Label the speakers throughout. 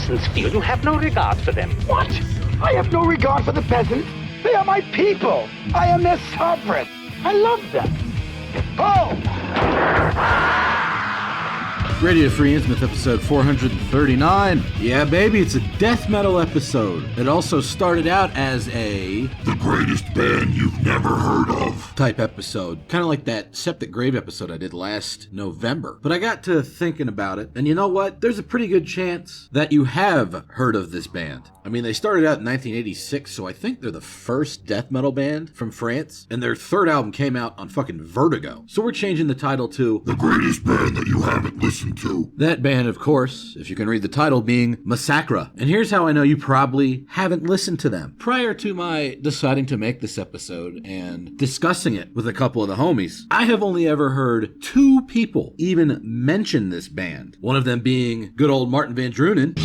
Speaker 1: peasants feel you have no regard for them.
Speaker 2: What? I have no regard for the peasants. They are my people. I am their sovereign. I love them. Oh!
Speaker 3: Radio Free Intimate episode 439. Yeah, baby, it's a death metal episode. It also started out as a
Speaker 4: the greatest band you've never heard of
Speaker 3: type episode. Kind of like that Septic Grave episode I did last November. But I got to thinking about it, and you know what? There's a pretty good chance that you have heard of this band. I mean, they started out in 1986, so I think they're the first death metal band from France, and their third album came out on fucking Vertigo. So we're changing the title to
Speaker 4: the greatest band that you haven't listened to.
Speaker 3: That band, of course, if you can read the title, being Massacra. And here's how I know you probably haven't listened to them. Prior to my deciding to make this episode and discussing it with a couple of the homies, I have only ever heard two people even mention this band. One of them being good old Martin Van Drunen.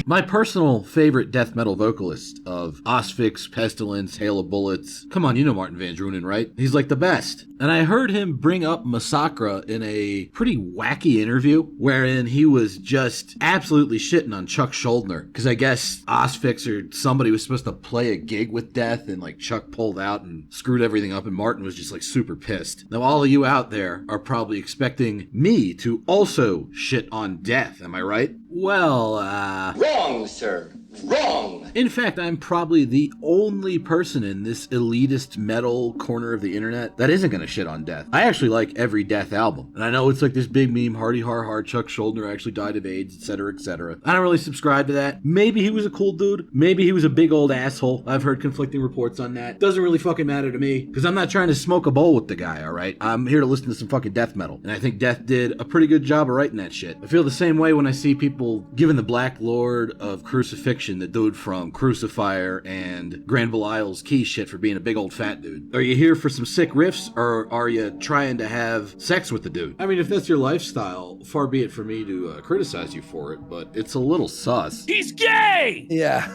Speaker 3: My personal favorite death metal vocalist of Asphyx, Pestilence, Hail of Bullets. Come on, you know Martin Van Drunen, right? He's like the best. And I heard him bring up Massacra in a pretty wacky interview wherein he was just absolutely shitting on Chuck Schuldiner. Because I guess Asphyx or somebody was supposed to play a gig with Death and like Chuck pulled out and screwed everything up and Martin was just like super pissed. Now all of you out there are probably expecting me to also shit on Death, am I right? Well,
Speaker 5: Wrong, sir. Wrong.
Speaker 3: In fact, I'm probably the only person in this elitist metal corner of the internet that isn't going to shit on Death. I actually like every Death album. And I know it's like this big meme, Hardy Har Har, Chuck Schuldiner actually died of AIDS, etc., etc. I don't really subscribe to that. Maybe he was a cool dude. Maybe he was a big old asshole. I've heard conflicting reports on that. Doesn't really fucking matter to me, because I'm not trying to smoke a bowl with the guy, alright? I'm here to listen to some fucking death metal. And I think Death did a pretty good job of writing that shit. I feel the same way when I see people giving the Black Lord of Crucifixion, the dude from Crucifier and Grand Belial's Key shit for being a big old fat dude. Are you here for some sick riffs, or are you trying to have sex with the dude? I mean, if that's your lifestyle, far be it for me to criticize you for it, but it's a little sus.
Speaker 1: He's gay!
Speaker 6: Yeah.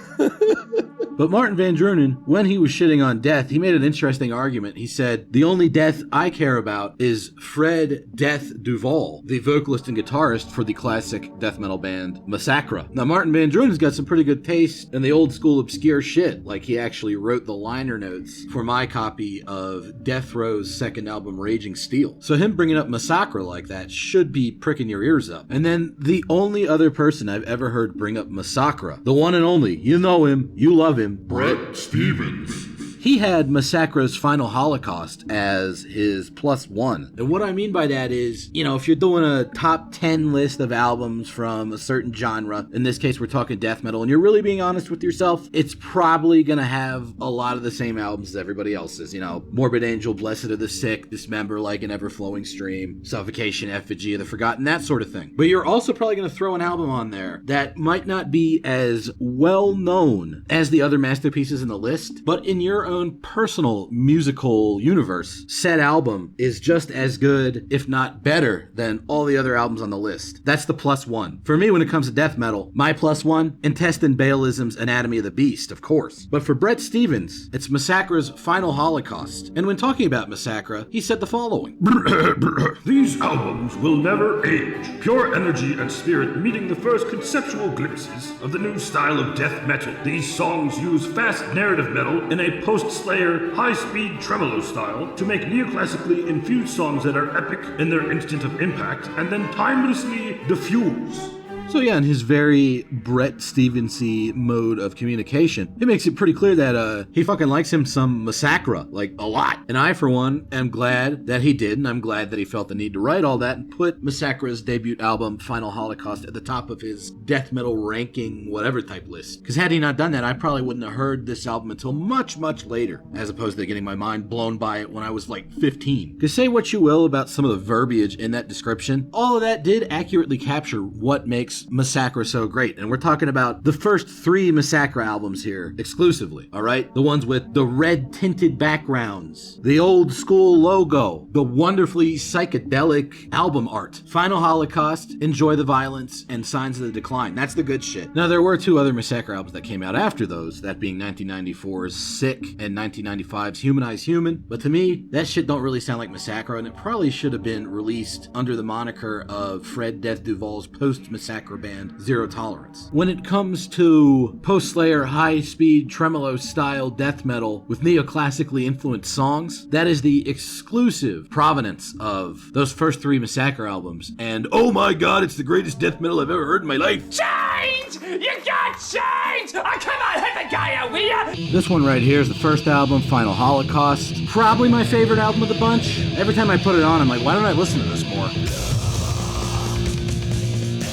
Speaker 3: But Martin Van Drunen, when he was shitting on Death, he made an interesting argument. He said, the only Death I care about is Fred Death Duval, the vocalist and guitarist for the classic death metal band Massacra. Now, Martin Van Drunen's got some pretty good taste in the old school obscure shit. Like, he actually wrote the liner notes for my copy of Death Row's second album, Raging Steel. So him bringing up Massacra like that should be pricking your ears up. And then the only other person I've ever heard bring up Massacra, the one and only, you know him, you love him,
Speaker 4: Brett Stevens.
Speaker 3: He had Massacra's Final Holocaust as his +1. And what I mean by that is, you know, if you're doing a top 10 list of albums from a certain genre, in this case we're talking death metal, and you're really being honest with yourself, it's probably gonna have a lot of the same albums as everybody else's. You know, Morbid Angel, Blessed of the Sick, Dismember Like an Ever-Flowing Stream, Suffocation, Effigy of the Forgotten, that sort of thing. But you're also probably gonna throw an album on there that might not be as well known as the other masterpieces in the list, but in your own personal musical universe, said album is just as good, if not better, than all the other albums on the list. That's the +1. For me, when it comes to death metal, my +1, Intestine Baalism's Anatomy of the Beast, of course. But for Brett Stevens, it's Massacra's Final Holocaust. And when talking about Massacra, he said the following.
Speaker 7: These albums will never age. Pure energy and spirit meeting the first conceptual glimpses of the new style of death metal. These songs use fast narrative metal in a post-Slayer, high-speed tremolo style to make neoclassically infused songs that are epic in their instant of impact and then timelessly diffuse.
Speaker 3: So yeah, in his very Brett Stevens-y mode of communication, it makes it pretty clear that he fucking likes him some Massacra, like a lot. And I, for one, am glad that he did, and I'm glad that he felt the need to write all that and put Massacra's debut album, Final Holocaust, at the top of his death metal ranking whatever type list. Because had he not done that, I probably wouldn't have heard this album until much, much later, as opposed to getting my mind blown by it when I was like 15. Because say what you will about some of the verbiage in that description, all of that did accurately capture what makes makes Massacra so great. And we're talking about the first 3 Massacra albums here exclusively, all right? The ones with the red tinted backgrounds, the old school logo, the wonderfully psychedelic album art. Final Holocaust, Enjoy the Violence, and Signs of the Decline. That's the good shit. Now, there were 2 other Massacra albums that came out after those, that being 1994's Sick and 1995's Humanize Human. But to me, that shit don't really sound like Massacra, and it probably should have been released under the moniker of Fred Death Duvall's post-Massacra band, Zero Tolerance. When it comes to post-Slayer, high-speed, tremolo-style death metal with neoclassically influenced songs, that is the exclusive provenance of those first 3 Massacra albums. And oh my god, it's the greatest death metal I've ever heard in my life.
Speaker 1: Change! You got change! Oh, come on, hit the guy out, will ya?
Speaker 3: This one right here is the first album, Final Holocaust. Probably my favorite album of the bunch. Every time I put it on, I'm like, why don't I listen to this more?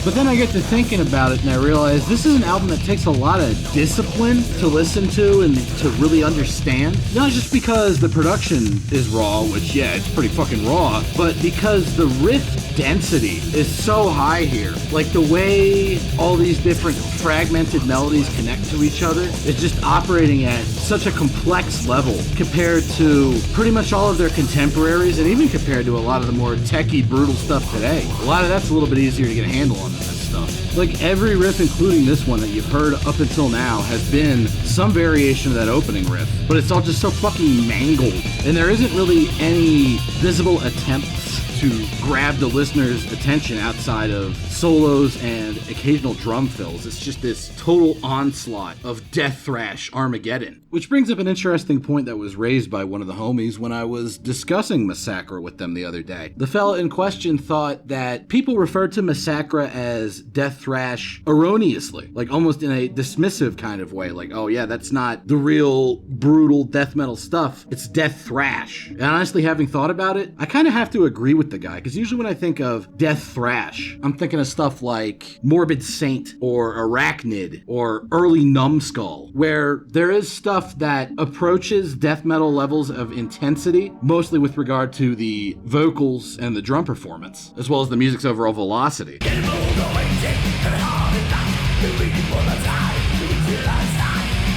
Speaker 3: But then I get to thinking about it and I realize this is an album that takes a lot of discipline to listen to and to really understand. Not just because the production is raw, which yeah, it's pretty fucking raw, but because the riff density is so high here. Like the way all these different fragmented melodies connect to each other is just operating at such a complex level compared to pretty much all of their contemporaries and even compared to a lot of the more techie, brutal stuff today. A lot of that's a little bit easier to get a handle on than this stuff. Like every riff, including this one that you've heard up until now, has been some variation of that opening riff, but it's all just so fucking mangled. And there isn't really any visible attempts to grab the listener's attention outside of solos and occasional drum fills. It's just this total onslaught of death thrash Armageddon. Which brings up an interesting point that was raised by one of the homies when I was discussing Massacra with them the other day. The fella in question thought that people referred to Massacra as death thrash erroneously, like almost in a dismissive kind of way, like, oh yeah, that's not the real brutal death metal stuff, it's death thrash. And honestly, having thought about it, I kind of have to agree with the guy, because usually when I think of death thrash, I'm thinking of stuff like Morbid Saint or Arachnid or early Numbskull, where there is stuff that approaches death metal levels of intensity, mostly with regard to the vocals and the drum performance, as well as the music's overall velocity.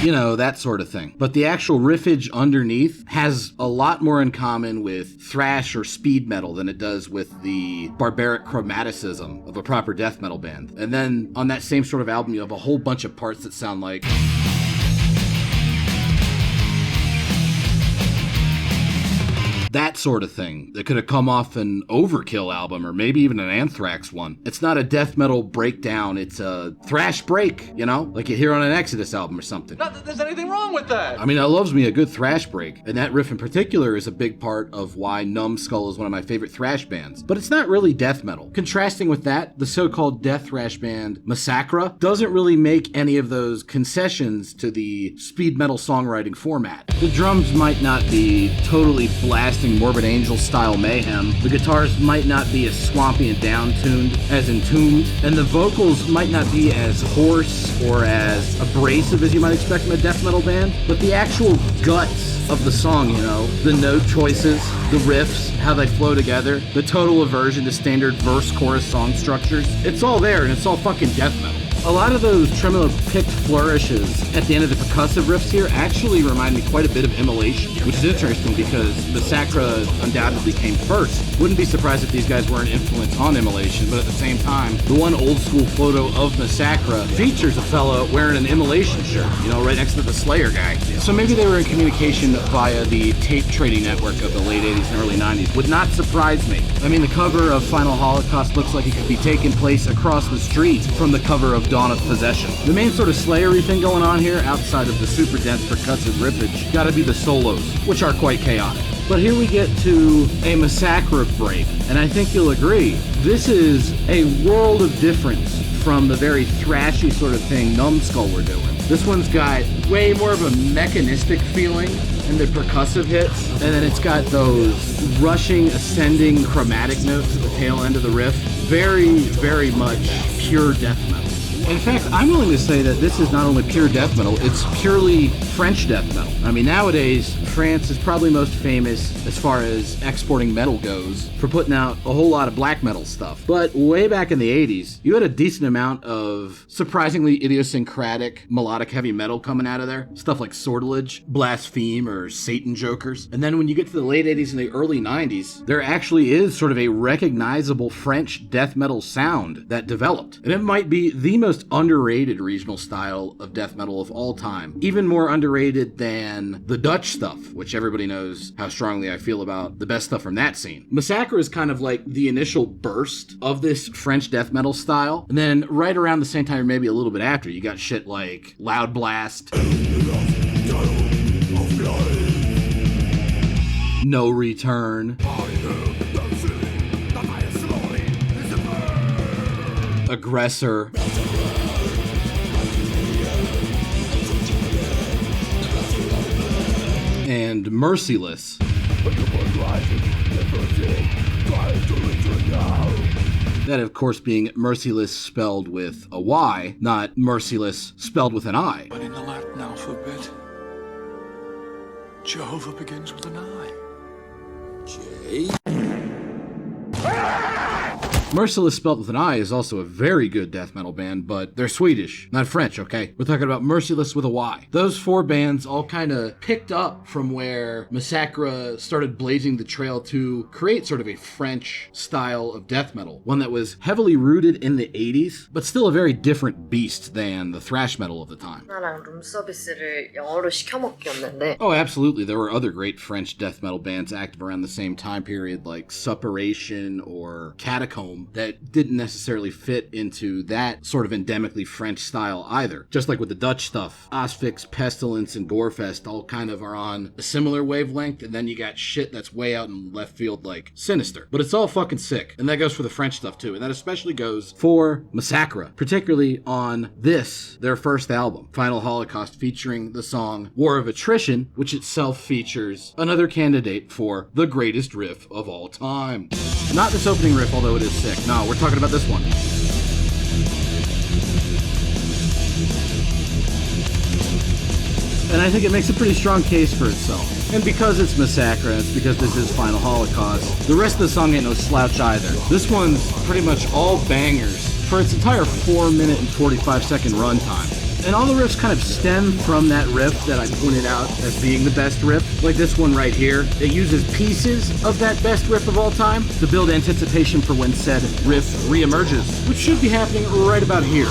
Speaker 3: You know, that sort of thing. But the actual riffage underneath has a lot more in common with thrash or speed metal than it does with the barbaric chromaticism of a proper death metal band. And then on that same sort of album, you have a whole bunch of parts that sound like... that sort of thing that could have come off an Overkill album or maybe even an Anthrax one. It's not a death metal breakdown, it's a thrash break, you know? Like you hear on an Exodus album or something.
Speaker 6: Not that there's anything wrong with that.
Speaker 3: I mean, I loves me a good thrash break, and that riff in particular is a big part of why Numbskull is one of my favorite thrash bands. But it's not really death metal. Contrasting with that, the so-called death thrash band Massacra doesn't really make any of those concessions to the speed metal songwriting format. The drums might not be totally blasting Morbid Angel style mayhem, the guitars might not be as swampy and down-tuned as Entombed, and the vocals might not be as hoarse or as abrasive as you might expect from a death metal band, but the actual guts of the song, you know, the note choices, the riffs, how they flow together, the total aversion to standard verse-chorus song structures, it's all there and it's all fucking death metal. A lot of those tremolo picked flourishes at the end of the percussive riffs here actually remind me quite a bit of Immolation, which is interesting because Massacra undoubtedly came first. Wouldn't be surprised if these guys were an influence on Immolation, but at the same time, the one old school photo of Massacra features a fella wearing an Immolation shirt, you know, right next to the Slayer guy. So maybe they were in communication via the tape trading network of the late 80s and early 90s. Would not surprise me. I mean, the cover of Final Holocaust looks like it could be taking place across the street from the cover of Dawn of Possession. The main sort of Slayery thing going on here, outside of the super dense percussive riffage, gotta be the solos, which are quite chaotic. But here we get to a Massacra break, and I think you'll agree, this is a world of difference from the very thrashy sort of thing Numbskull were doing. This one's got way more of a mechanistic feeling in the percussive hits, and then it's got those rushing, ascending chromatic notes at the tail end of the riff. Very, very much pure death metal. In fact, I'm willing to say that this is not only pure death metal, it's purely French death metal. I mean, nowadays, France is probably most famous as far as exporting metal goes for putting out a whole lot of black metal stuff. But way back in the 80s, you had a decent amount of surprisingly idiosyncratic melodic heavy metal coming out of there. Stuff like Sortilege, Blaspheme, or Satan Jokers. And then when you get to the late 80s and the early 90s, there actually is sort of a recognizable French death metal sound that developed. And it might be the most underrated regional style of death metal of all time. Even more underrated than the Dutch stuff, which everybody knows how strongly I feel about the best stuff from that scene. Massacra is kind of like the initial burst of this French death metal style. And then right around the same time, or maybe a little bit after, you got shit like Loud Blast, No Return, Aggressor, and Merciless. That, of course, being merciless spelled with a Y, not merciless spelled with an I.
Speaker 6: But in the Latin alphabet, Jehovah begins with an I. J.
Speaker 3: Merciless spelled with an I is also a very good death metal band, but they're Swedish, not French, okay? We're talking about Merciless with a Y. Those four bands all kind of picked up from where Massacra started blazing the trail to create sort of a French style of death metal, one that was heavily rooted in the 80s, but still a very different beast than the thrash metal of the time.
Speaker 8: 나랑 룸서비스를 영어로 시켜먹기였는데.
Speaker 3: Oh, absolutely. There were other great French death metal bands active around the same time period, like Suppuration or Catacomb, that didn't necessarily fit into that sort of endemically French style either. Just like with the Dutch stuff, Asphyx, Pestilence, and Gorefest all kind of are on a similar wavelength, and then you got shit that's way out in left field like Sinister. But it's all fucking sick, and that goes for the French stuff too, and that especially goes for Massacra, particularly on this, their first album, Final Holocaust, featuring the song War of Attrition, which itself features another candidate for the greatest riff of all time. Not this opening riff, although it is sick. No, we're talking about this one. And I think it makes a pretty strong case for itself. And because it's Massacra, it's because this is Final Holocaust, the rest of the song ain't no slouch either. This one's pretty much all bangers for its entire 4-minute and 45-second runtime. And all the riffs kind of stem from that riff that I pointed out as being the best riff. Like this one right here. It uses pieces of that best riff of all time to build anticipation for when said riff reemerges, which should be happening right about here.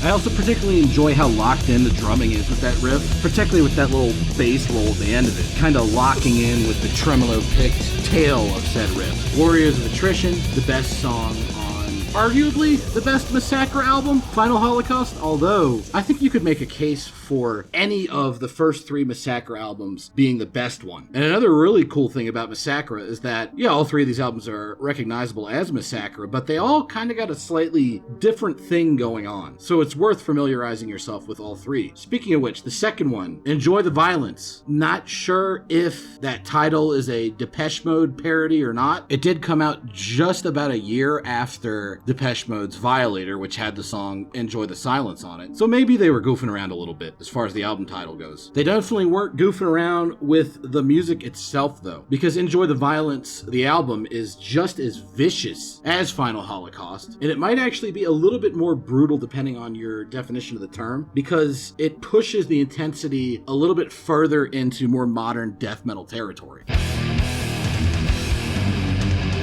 Speaker 3: I also particularly enjoy how locked in the drumming is with that riff, particularly with that little bass roll at the end of it, kind of locking in with the tremolo-picked tail of said riff. Warriors of Attrition, the best song on arguably the best Massacra album, Final Holocaust, although I think you could make a case for any of the first 3 Massacra albums being the best one. And another really cool thing about Massacra is that, yeah, all 3 of these albums are recognizable as Massacra, but they all kind of got a slightly different thing going on. So it's worth familiarizing yourself with all 3. Speaking of which, the second one, Enjoy the Violence. Not sure if that title is a Depeche Mode parody or not. It did come out just about a year after Depeche Mode's Violator, which had the song Enjoy the Silence on it. So maybe they were goofing around a little bit as far as the album title goes. They definitely weren't goofing around with the music itself though, because Enjoy the Violence, the album, is just as vicious as Final Holocaust, and it might actually be a little bit more brutal depending on your definition of the term, because it pushes the intensity a little bit further into more modern death metal territory.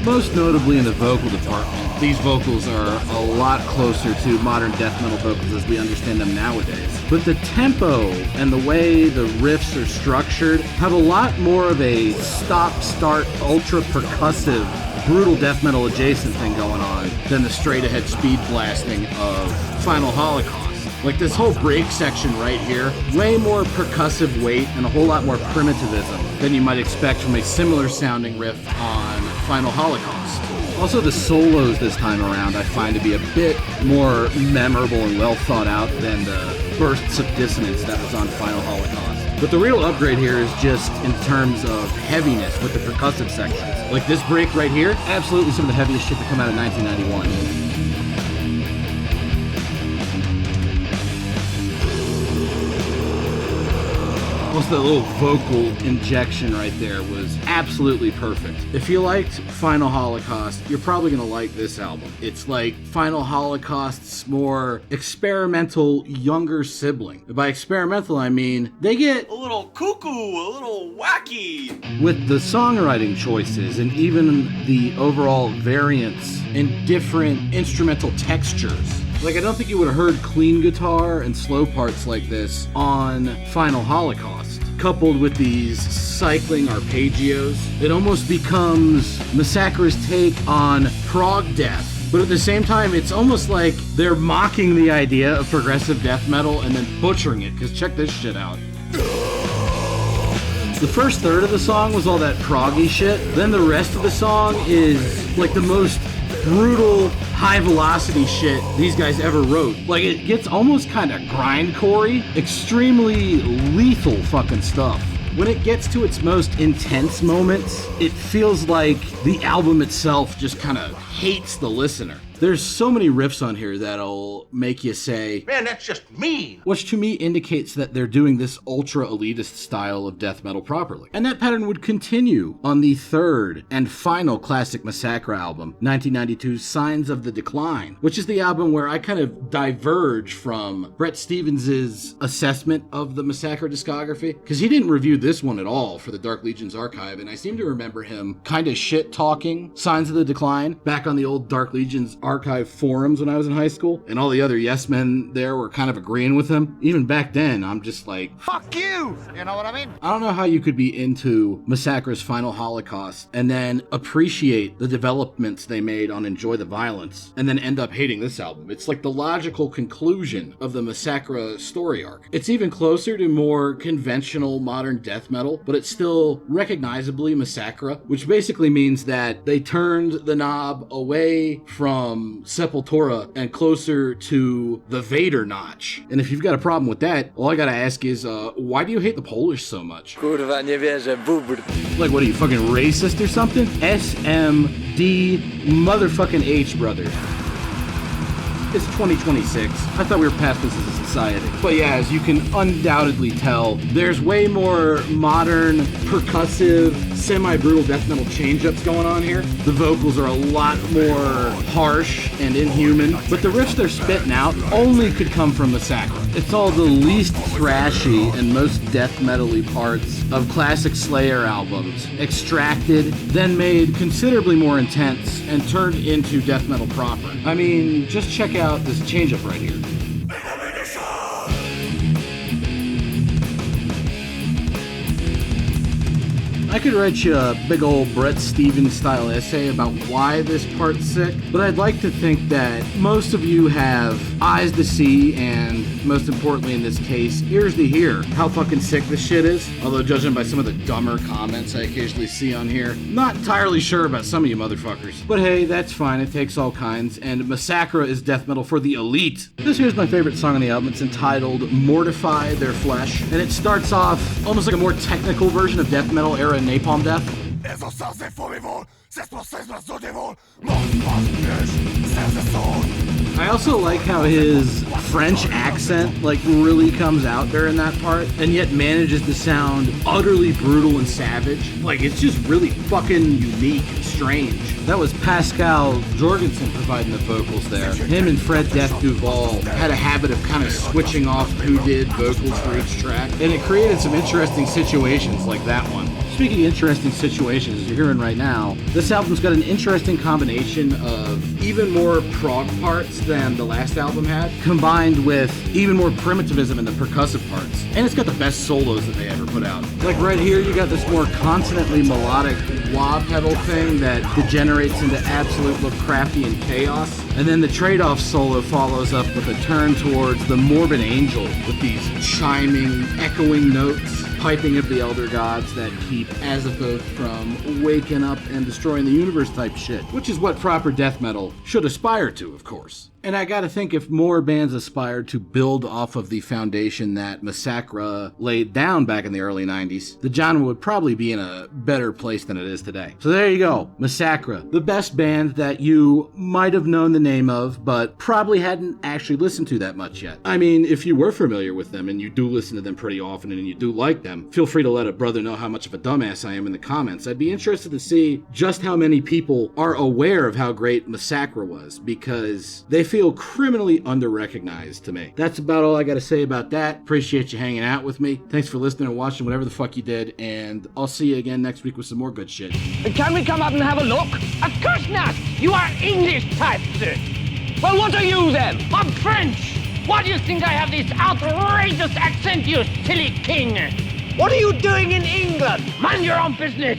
Speaker 3: Most notably in the vocal department. These vocals are a lot closer to modern death metal vocals as we understand them nowadays. But the tempo and the way the riffs are structured have a lot more of a stop-start, ultra-percussive, brutal death metal adjacent thing going on than the straight-ahead speed blasting of Final Holocaust. Like this whole break section right here, way more percussive weight and a whole lot more primitivism than you might expect from a similar sounding riff on Final Holocaust. Also, the solos this time around I find to be a bit more memorable and well thought out than the bursts of dissonance that was on Final Holocaust. But the real upgrade here is just in terms of heaviness with the percussive sections. Like this break right here, absolutely some of the heaviest shit to come out of 1991. Plus that little vocal injection right there was absolutely perfect. If you liked Final Holocaust, you're probably gonna like this album. It's like Final Holocaust's more experimental younger sibling. By experimental, I mean they get
Speaker 6: A little cuckoo, a little wacky.
Speaker 3: with the songwriting choices and even the overall variance in different instrumental textures. Like, I don't think you would have heard clean guitar and slow parts like this on Final Holocaust. Coupled with these cycling arpeggios, it almost becomes Massacra's take on prog death. But at the same time, it's almost like they're mocking the idea of progressive death metal and then butchering it, because check this shit out. The first third of the song was all that proggy shit. Then the rest of the song is like the most brutal, high velocity shit these guys ever wrote. Like, it gets almost kind of grindcore-y, extremely lethal fucking stuff. When it gets to its most intense moments, it feels like the album itself just kind of hates the listener. There's so many riffs on here that'll make you say,
Speaker 9: man, that's just mean.
Speaker 3: Which to me indicates that they're doing this ultra elitist style of death metal properly. And that pattern would continue on the third and final classic Massacra album, 1992's Signs of the Decline, which is the album where I kind of diverge from Brett Stevens' assessment of the Massacra discography, because he didn't review this one at all for the Dark Legions archive, and I seem to remember him kind of shit-talking Signs of the Decline back on the old Dark Legions archive forums when I was in high school, and all the other yes men there were kind of agreeing with him. Even back then, I'm just like,
Speaker 9: Fuck you! You know what I mean?
Speaker 3: I don't know how you could be into Massacra's Final Holocaust and then appreciate the developments they made on Enjoy the Violence and then end up hating this album. It's like the logical conclusion of the Massacra story arc. It's even closer to more conventional modern death metal, but it's still recognizably Massacra, which basically means that they turned the knob away from Sepultura and closer to the Vader notch. And if you've got a problem with that, all I gotta ask is, why do you hate the Polish so much?
Speaker 5: Kurwa, nie wierzę, bubr.
Speaker 3: Like, what are you, fucking racist or something? SMD motherfucking H, brother. It's 2026. I thought we were past this as a society. But yeah, as you can undoubtedly tell, there's way more modern, percussive, semi-brutal death metal change-ups going on here. The vocals are a lot more harsh and inhuman, but the riffs they're spitting out only could come from Massacra. It's all the least thrashy and most death metal-y parts of classic Slayer albums, extracted, then made considerably more intense, and turned into death metal proper. I mean, just check out this change-up right here. I could write you a big old Brett Stevens style essay about why this part's sick, but I'd like to think that most of you have eyes to see and, most importantly in this case, ears to hear how fucking sick this shit is. Although judging by some of the dumber comments I occasionally see on here, not entirely sure about some of you motherfuckers. But hey, that's fine, it takes all kinds, and Massacra is death metal for the elite. This here's my favorite song on the album. It's entitled Mortify Their Flesh, and it starts off almost like a more technical version of death metal era Napalm Death. I also like how his French accent like really comes out there in that part, and yet manages to sound utterly brutal and savage. Like, it's just really fucking unique and strange. That was Pascal Jorgensen providing the vocals there. Him and Fred Death Duval had a habit of kind of switching off who did vocals for each track, and it created some interesting situations like that one. Speaking of interesting situations, as you're hearing right now, this album's got an interesting combination of even more prog parts than the last album had, combined with even more primitivism in the percussive parts. And it's got the best solos that they ever put out. Like right here, you got this more consonantly melodic wah pedal thing that degenerates into absolute Lovecraftian chaos. And then the trade-off solo follows up with a turn towards the morbid angel with these chiming, echoing notes, piping of the elder gods that keep Azathoth from waking up and destroying the universe type shit, which is what proper death metal should aspire to, of course. And I gotta think if more bands aspired to build off of the foundation that Massacra laid down back in the early 90s, the genre would probably be in a better place than it is today. So there you go, Massacra, the best band that you might have known the name of, but probably hadn't actually listened to that much yet. I mean, if you were familiar with them and you do listen to them pretty often and you do like them, feel free to let a brother know how much of a dumbass I am in the comments. I'd be interested to see just how many people are aware of how great Massacra was, because they feel criminally under-recognized to me. That's about all I gotta say about that. Appreciate you hanging out with me. Thanks for listening and watching whatever the fuck you did, and I'll see you again next week with some more good shit.
Speaker 1: Can we come up and have a look? Of course not! You are English type, sir. Well, what are you then? I'm French. Why do you think I have this outrageous accent, you silly king? What are you doing in England? Mind your own business.